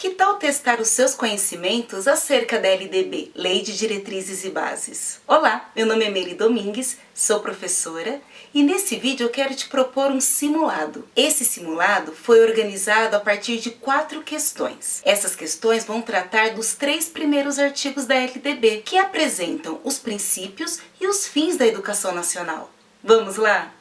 Que tal testar os seus conhecimentos acerca da LDB, Lei de Diretrizes e Bases? Olá, meu nome é Mary Domingues, sou professora e nesse vídeo eu quero te propor um simulado. Esse simulado foi organizado a partir de 4 questões. Essas questões vão tratar dos 3 primeiros artigos da LDB, que apresentam os princípios e os fins da educação nacional. Vamos lá?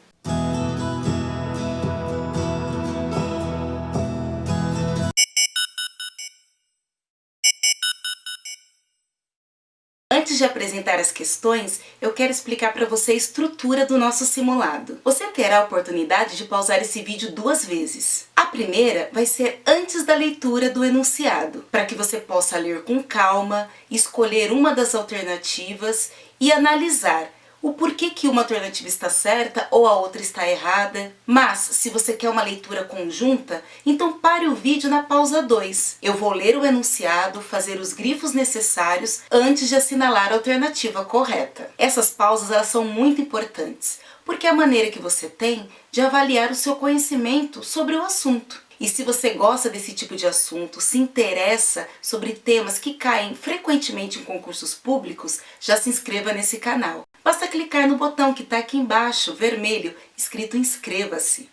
Antes de apresentar as questões, eu quero explicar para você a estrutura do nosso simulado. Você terá a oportunidade de pausar esse vídeo 2 vezes. A primeira vai ser antes da leitura do enunciado, para que você possa ler com calma, escolher uma das alternativas e analisar o porquê que uma alternativa está certa ou a outra está errada. Mas, se você quer uma leitura conjunta, então pare o vídeo na pausa 2. Eu vou ler o enunciado, fazer os grifos necessários antes de assinalar a alternativa correta. Essas pausas elas são muito importantes, porque é a maneira que você tem de avaliar o seu conhecimento sobre o assunto. E se você gosta desse tipo de assunto, se interessa sobre temas que caem frequentemente em concursos públicos, já se inscreva nesse canal. Basta clicar no botão que está aqui embaixo, vermelho, escrito inscreva-se.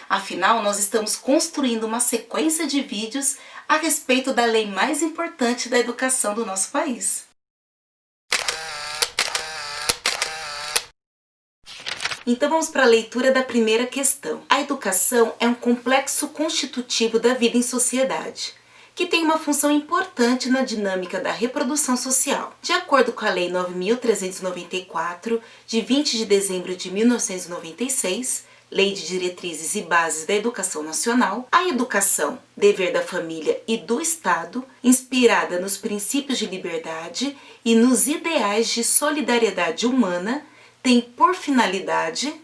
Afinal, nós estamos construindo uma sequência de vídeos a respeito da lei mais importante da educação do nosso país. Então vamos para a leitura da primeira questão. A educação é um complexo constitutivo da vida em sociedade, que tem uma função importante na dinâmica da reprodução social. De acordo com a Lei 9.394, de 20 de dezembro de 1996, Lei de Diretrizes e Bases da Educação Nacional, a educação, dever da família e do Estado, inspirada nos princípios de liberdade e nos ideais de solidariedade humana, tem por finalidade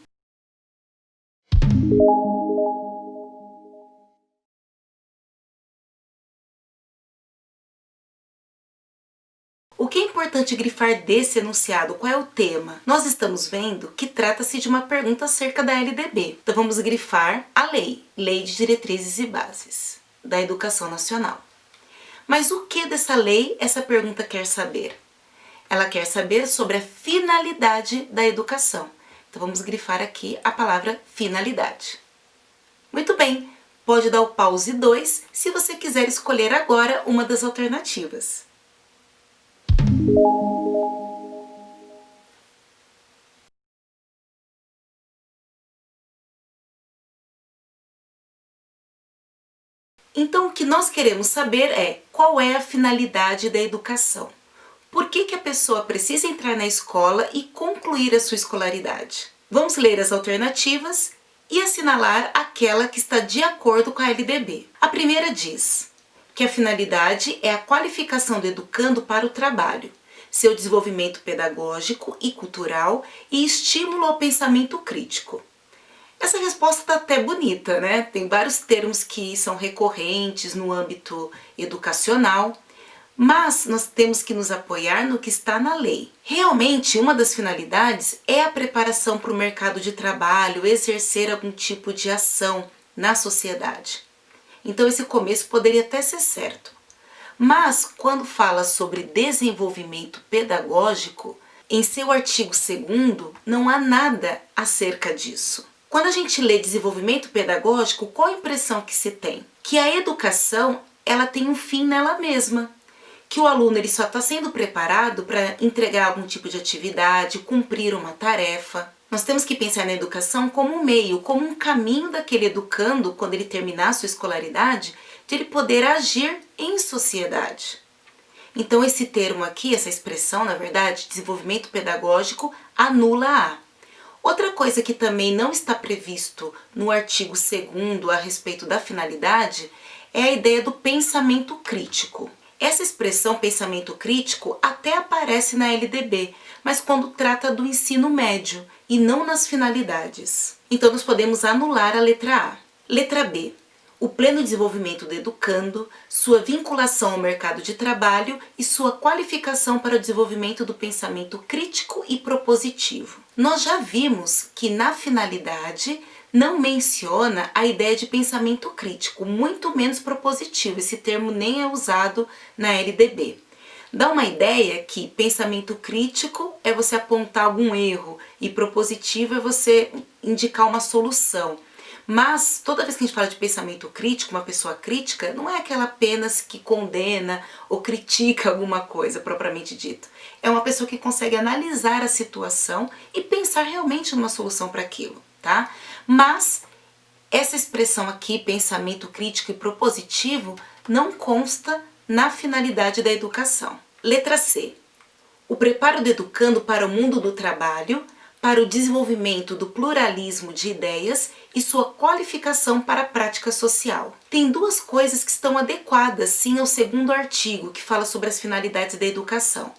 O que é importante grifar desse enunciado? Qual é o tema? Nós estamos vendo que trata-se de uma pergunta acerca da LDB. Então vamos grifar a lei, Lei de Diretrizes e Bases da Educação Nacional. Mas o que dessa lei essa pergunta quer saber? Ela quer saber sobre a finalidade da educação. Então vamos grifar aqui a palavra finalidade. Muito bem, pode dar o pause 2 se você quiser escolher agora uma das alternativas. Então o que nós queremos saber é qual é a finalidade da educação. Por que a pessoa precisa entrar na escola e concluir a sua escolaridade? Vamos ler as alternativas e assinalar aquela que está de acordo com a LDB. A primeira diz que a finalidade é a qualificação do educando para o trabalho, seu desenvolvimento pedagógico e cultural e estímulo ao pensamento crítico. Essa resposta está até bonita, né? Tem vários termos que são recorrentes no âmbito educacional, mas nós temos que nos apoiar no que está na lei. Realmente, uma das finalidades é a preparação para o mercado de trabalho, exercer algum tipo de ação na sociedade. Então esse começo poderia até ser certo. Mas quando fala sobre desenvolvimento pedagógico, em seu artigo 2º não há nada acerca disso. Quando a gente lê desenvolvimento pedagógico, qual a impressão que se tem? Que a educação ela tem um fim nela mesma. Que o aluno ele só está sendo preparado para entregar algum tipo de atividade, cumprir uma tarefa. Nós temos que pensar na educação como um meio, como um caminho daquele educando, quando ele terminar a sua escolaridade, de ele poder agir em sociedade. Então esse termo aqui, essa expressão, na verdade, desenvolvimento pedagógico, anula a. Outra coisa que também não está previsto no artigo 2º a respeito da finalidade é a ideia do pensamento crítico. Essa expressão pensamento crítico até aparece na LDB, mas quando trata do ensino médio e não nas finalidades. Então nós podemos anular a letra A. Letra B. O pleno desenvolvimento do educando, sua vinculação ao mercado de trabalho e sua qualificação para o desenvolvimento do pensamento crítico e propositivo. Nós já vimos que na finalidade não menciona a ideia de pensamento crítico, muito menos propositivo. Esse termo nem é usado na LDB. Dá uma ideia que pensamento crítico é você apontar algum erro e propositivo é você indicar uma solução. Mas toda vez que a gente fala de pensamento crítico, uma pessoa crítica, não é aquela apenas que condena ou critica alguma coisa propriamente dito. É uma pessoa que consegue analisar a situação e pensar realmente numa solução para aquilo, tá? Mas essa expressão aqui, pensamento crítico e propositivo, não consta na finalidade da educação. Letra C. O preparo do educando para o mundo do trabalho, para o desenvolvimento do pluralismo de ideias e sua qualificação para a prática social. Tem duas coisas que estão adequadas, sim, ao segundo artigo, que fala sobre as finalidades da educação,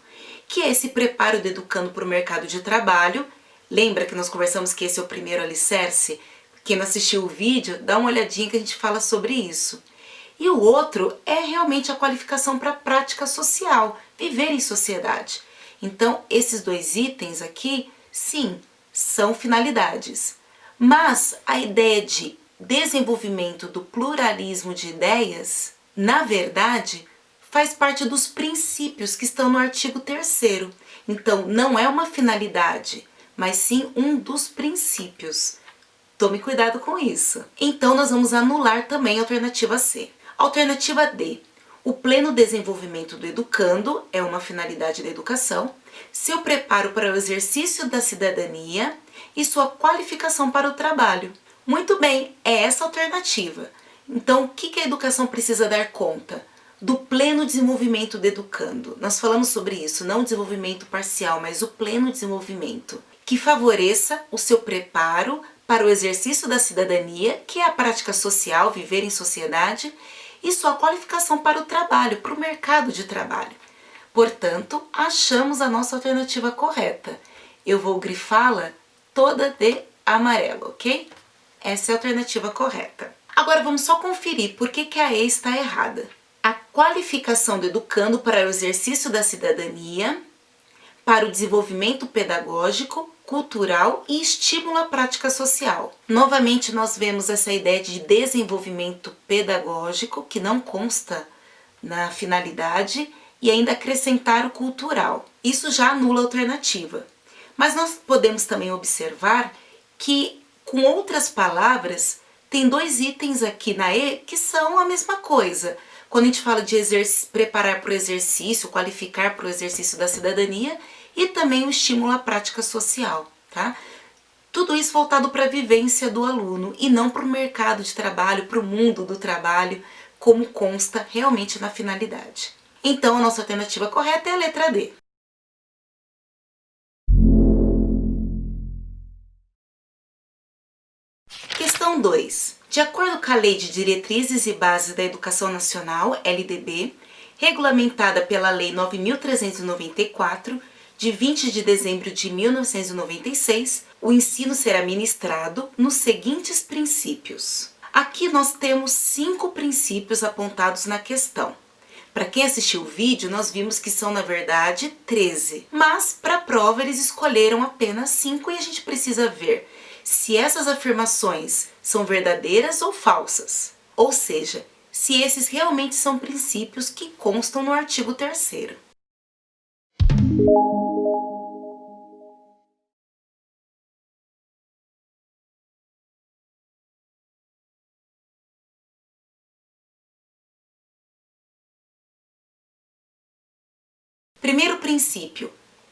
que é esse preparo do educando para o mercado de trabalho. Lembra que nós conversamos que esse é o primeiro alicerce? Quem não assistiu o vídeo, dá uma olhadinha que a gente fala sobre isso. E o outro é realmente a qualificação para a prática social, viver em sociedade. Então, esses dois itens aqui, sim, são finalidades. Mas a ideia de desenvolvimento do pluralismo de ideias, na verdade, faz parte dos princípios que estão no artigo 3º. Então, não é uma finalidade, mas sim um dos princípios. Tome cuidado com isso. Então, nós vamos anular também a alternativa C. Alternativa D. O pleno desenvolvimento do educando é uma finalidade da educação, seu preparo para o exercício da cidadania e sua qualificação para o trabalho. Muito bem, é essa a alternativa. Então, o que a educação precisa dar conta? Do pleno desenvolvimento do educando. Nós falamos sobre isso, não o desenvolvimento parcial, mas o pleno desenvolvimento, que favoreça o seu preparo para o exercício da cidadania, que é a prática social, viver em sociedade, e sua qualificação para o trabalho, para o mercado de trabalho. Portanto, achamos a nossa alternativa correta. Eu vou grifá-la toda de amarelo, ok? Essa é a alternativa correta. Agora vamos só conferir por que a E está errada. A qualificação do educando para o exercício da cidadania, para o desenvolvimento pedagógico, cultural e estímulo à prática social. Novamente nós vemos essa ideia de desenvolvimento pedagógico, que não consta na finalidade, e ainda acrescentar o cultural. Isso já anula a alternativa. Mas nós podemos também observar que, com outras palavras, tem dois itens aqui na E que são a mesma coisa. Quando a gente fala de preparar para o exercício, qualificar para o exercício da cidadania, e também o estímulo à prática social, tá? Tudo isso voltado para a vivência do aluno e não para o mercado de trabalho, para o mundo do trabalho, como consta realmente na finalidade. Então, a nossa alternativa correta é a letra D. Questão 2. De acordo com a Lei de Diretrizes e Bases da Educação Nacional, LDB, regulamentada pela Lei 9.394, de 20 de dezembro de 1996, o ensino será ministrado nos seguintes princípios. Aqui nós temos 5 princípios apontados na questão. Para quem assistiu o vídeo, nós vimos que são, na verdade, 13. Mas, para a prova, eles escolheram apenas 5 e a gente precisa ver se essas afirmações são verdadeiras ou falsas. Ou seja, se esses realmente são princípios que constam no artigo 3º. Primeiro princípio,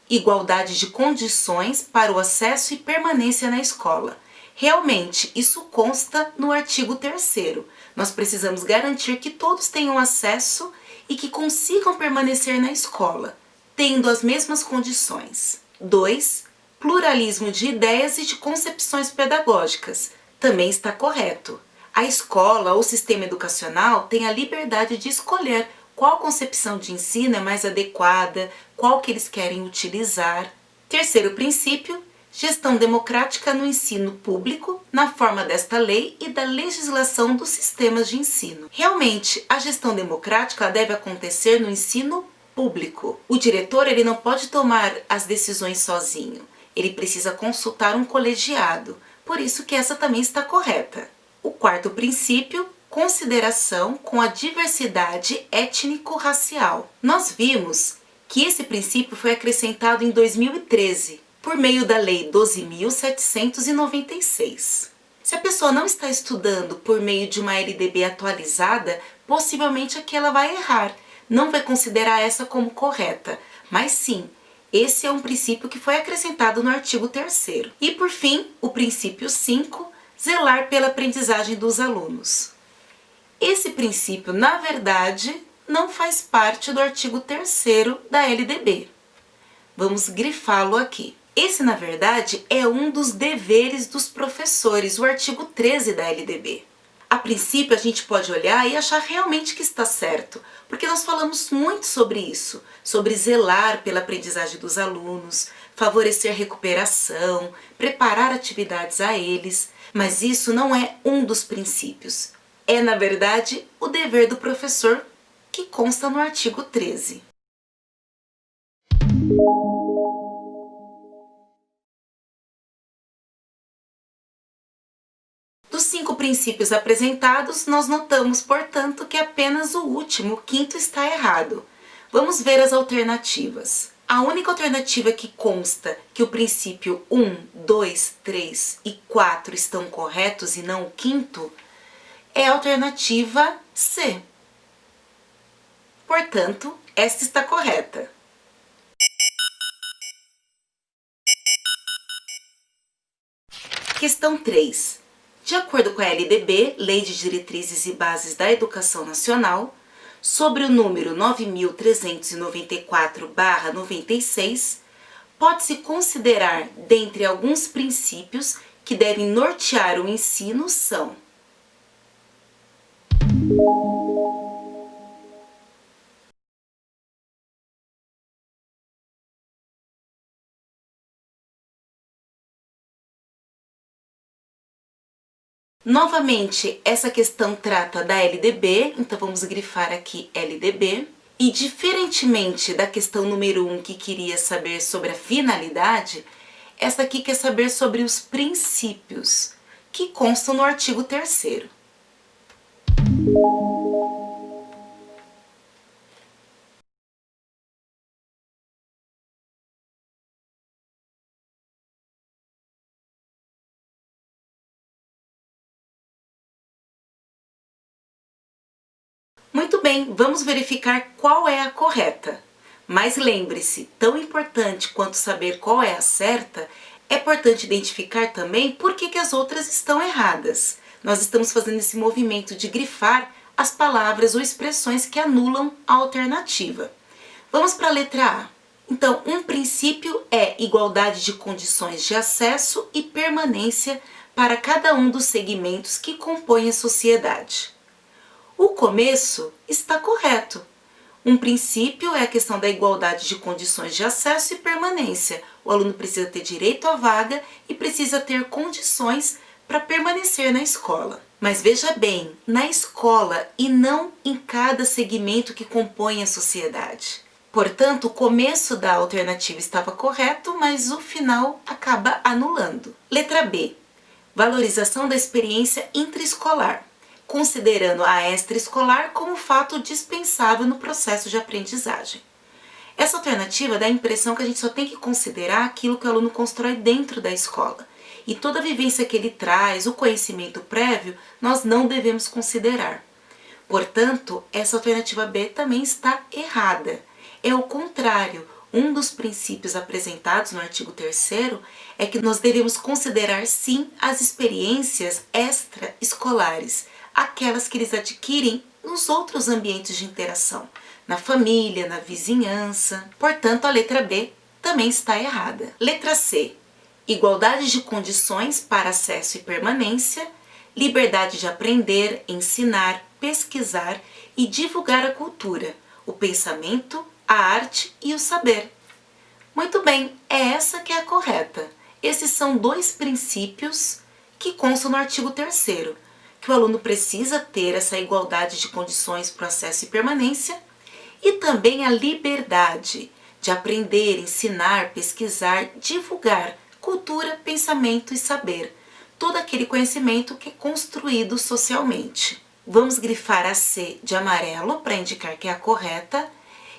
igualdade de condições para o acesso e permanência na escola. Realmente, isso consta no artigo 3º. Nós precisamos garantir que todos tenham acesso e que consigam permanecer na escola, tendo as mesmas condições. 2. Pluralismo de ideias e de concepções pedagógicas. Também está correto. A escola ou sistema educacional tem a liberdade de escolher qual concepção de ensino é mais adequada, qual que eles querem utilizar. Terceiro princípio, gestão democrática no ensino público, na forma desta lei e da legislação dos sistemas de ensino. Realmente, a gestão democrática deve acontecer no ensino público. O diretor ele não pode tomar as decisões sozinho, ele precisa consultar um colegiado, por isso que essa também está correta. O quarto princípio, consideração com a diversidade étnico-racial. Nós vimos que esse princípio foi acrescentado em 2013, por meio da Lei 12.796. Se a pessoa não está estudando por meio de uma LDB atualizada, possivelmente aqui ela vai errar, não vai considerar essa como correta, mas sim, esse é um princípio que foi acrescentado no artigo 3º. E por fim, o princípio 5, zelar pela aprendizagem dos alunos. Esse princípio, na verdade, não faz parte do artigo 3º da LDB. Vamos grifá-lo aqui. Esse, na verdade, é um dos deveres dos professores, o artigo 13 da LDB. A princípio, a gente pode olhar e achar realmente que está certo, porque nós falamos muito sobre isso, sobre zelar pela aprendizagem dos alunos, favorecer recuperação, preparar atividades a eles, mas isso não é um dos princípios. É, na verdade, o dever do professor que consta no artigo 13. Dos 5 princípios apresentados, nós notamos, portanto, que apenas o último, o quinto, está errado. Vamos ver as alternativas. A única alternativa que consta que o princípio 1, 2, 3 e 4 estão corretos e não o quinto é a alternativa C. Portanto, esta está correta. Questão 3. De acordo com a LDB, Lei de Diretrizes e Bases da Educação Nacional, sobre o número 9.394/96, pode-se considerar, dentre alguns princípios que devem nortear o ensino, são: novamente, essa questão trata da LDB, então vamos grifar aqui LDB. E diferentemente da questão número 1, que queria saber sobre a finalidade, essa aqui quer saber sobre os princípios, que constam no artigo 3º. Muito bem, vamos verificar qual é a correta. Mas lembre-se, tão importante quanto saber qual é a certa, é importante identificar também por que as outras estão erradas. Nós estamos fazendo esse movimento de grifar as palavras ou expressões que anulam a alternativa. Vamos para a letra A. Então, um princípio é igualdade de condições de acesso e permanência para cada um dos segmentos que compõem a sociedade. O começo está correto. Um princípio é a questão da igualdade de condições de acesso e permanência. O aluno precisa ter direito à vaga e precisa ter condições para permanecer na escola. Mas veja bem, na escola e não em cada segmento que compõe a sociedade. Portanto, o começo da alternativa estava correto, mas o final acaba anulando. Letra B. Valorização da experiência intraescolar, considerando a extraescolar como fato dispensável no processo de aprendizagem. Essa alternativa dá a impressão que a gente só tem que considerar aquilo que o aluno constrói dentro da escola. E toda a vivência que ele traz, o conhecimento prévio, nós não devemos considerar. Portanto, essa alternativa B também está errada. É o contrário. Um dos princípios apresentados no artigo 3º é que nós devemos considerar sim as experiências extraescolares, aquelas que eles adquirem nos outros ambientes de interação, na família, na vizinhança. Portanto, a letra B também está errada. Letra C. Igualdade de condições para acesso e permanência, liberdade de aprender, ensinar, pesquisar e divulgar a cultura, o pensamento, a arte e o saber. Muito bem, é essa que é a correta. Esses são 2 princípios que constam no artigo 3º, que o aluno precisa ter essa igualdade de condições para o acesso e permanência e também a liberdade de aprender, ensinar, pesquisar, divulgar cultura, pensamento e saber. todo aquele conhecimento que é construído socialmente. Vamos grifar a C de amarelo para indicar que é a correta.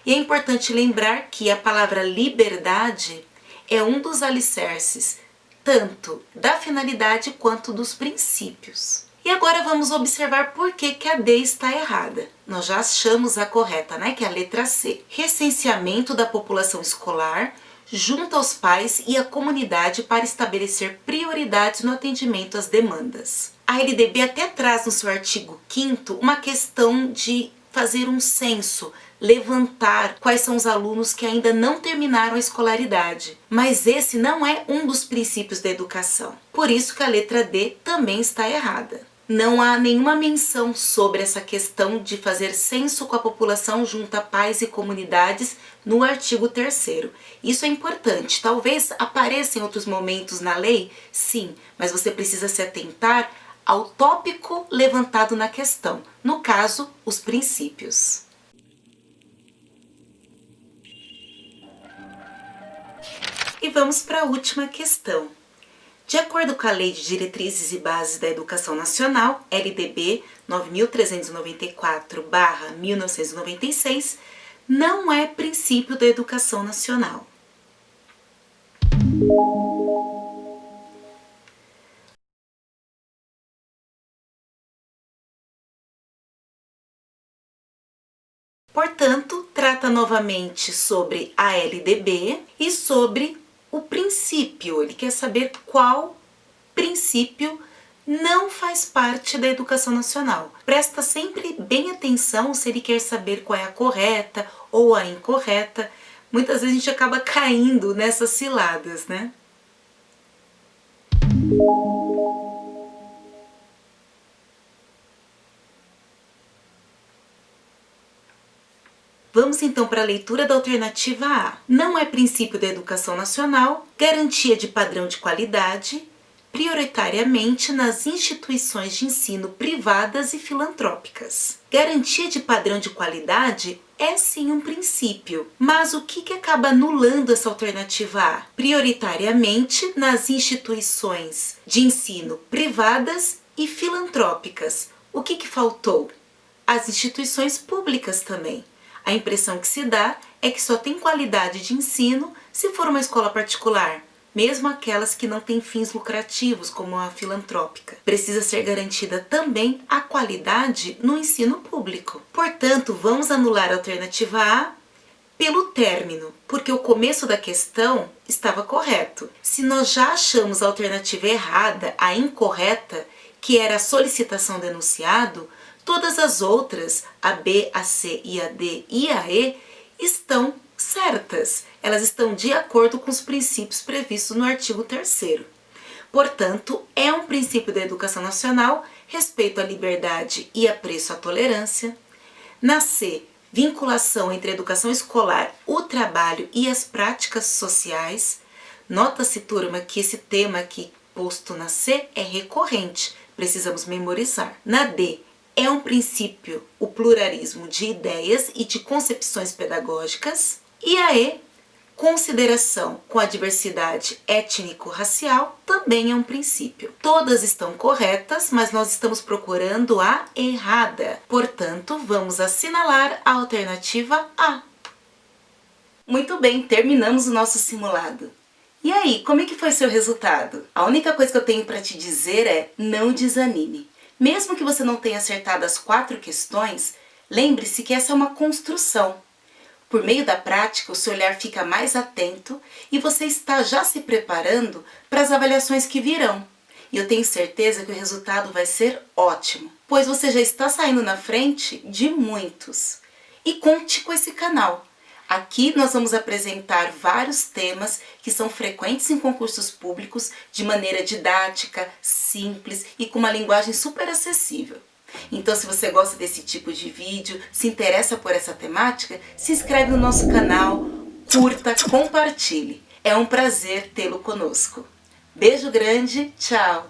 E é importante lembrar que a palavra liberdade é um dos alicerces, tanto da finalidade quanto dos princípios. E agora vamos observar por que a D está errada. Nós já achamos a correta, né? Que é a letra C. Recenseamento da população escolar junto aos pais e à comunidade para estabelecer prioridades no atendimento às demandas. A LDB até traz no seu artigo 5º uma questão de fazer um censo, levantar quais são os alunos que ainda não terminaram a escolaridade. Mas esse não é um dos princípios da educação. Por isso que a letra D também está errada. Não há nenhuma menção sobre essa questão de fazer censo com a população junto a pais e comunidades no artigo 3º. Isso é importante. Talvez apareça em outros momentos na lei, sim, mas você precisa se atentar ao tópico levantado na questão, no caso, os princípios. E vamos para a última questão. De acordo com a Lei de Diretrizes e Bases da Educação Nacional, LDB 9394/1996, não é princípio da educação nacional. Portanto, trata novamente sobre a LDB e sobre o princípio. Ele quer saber qual princípio não faz parte da educação nacional. Presta sempre bem atenção se ele quer saber qual é a correta ou a incorreta. Muitas vezes a gente acaba caindo nessas ciladas, né? Vamos então para a leitura da alternativa A. Não é princípio da educação nacional, garantia de padrão de qualidade, prioritariamente nas instituições de ensino privadas e filantrópicas. Garantia de padrão de qualidade é sim um princípio, mas o que acaba anulando essa alternativa A? Prioritariamente nas instituições de ensino privadas e filantrópicas. O que faltou? As instituições públicas também. A impressão que se dá é que só tem qualidade de ensino se for uma escola particular, mesmo aquelas que não têm fins lucrativos, como a filantrópica. Precisa ser garantida também a qualidade no ensino público. Portanto, vamos anular a alternativa A pelo término, porque o começo da questão estava correto. Se nós já achamos a alternativa errada, a incorreta, que era a solicitação do enunciado, todas as outras, a B, a C e a D e a E, estão certas. Elas estão de acordo com os princípios previstos no artigo 3º. Portanto, é um princípio da educação nacional respeito à liberdade e apreço à tolerância. Na C, vinculação entre a educação escolar, o trabalho e as práticas sociais. Nota-se, turma, que esse tema aqui posto na C é recorrente, precisamos memorizar. Na D, é um princípio o pluralismo de ideias e de concepções pedagógicas. E a E, consideração com a diversidade étnico-racial, também é um princípio. Todas estão corretas, mas nós estamos procurando a errada. Portanto, vamos assinalar a alternativa A. Muito bem, terminamos o nosso simulado. E aí, como é que foi seu resultado? A única coisa que eu tenho para te dizer é: não desanime. Mesmo que você não tenha acertado as 4 questões, lembre-se que essa é uma construção. Por meio da prática, o seu olhar fica mais atento e você está já se preparando para as avaliações que virão. E eu tenho certeza que o resultado vai ser ótimo, pois você já está saindo na frente de muitos. E conte com esse canal. Aqui nós vamos apresentar vários temas que são frequentes em concursos públicos de maneira didática, simples e com uma linguagem super acessível. Então, se você gosta desse tipo de vídeo, se interessa por essa temática, se inscreve no nosso canal, curta, compartilhe. É um prazer tê-lo conosco. Beijo grande, tchau!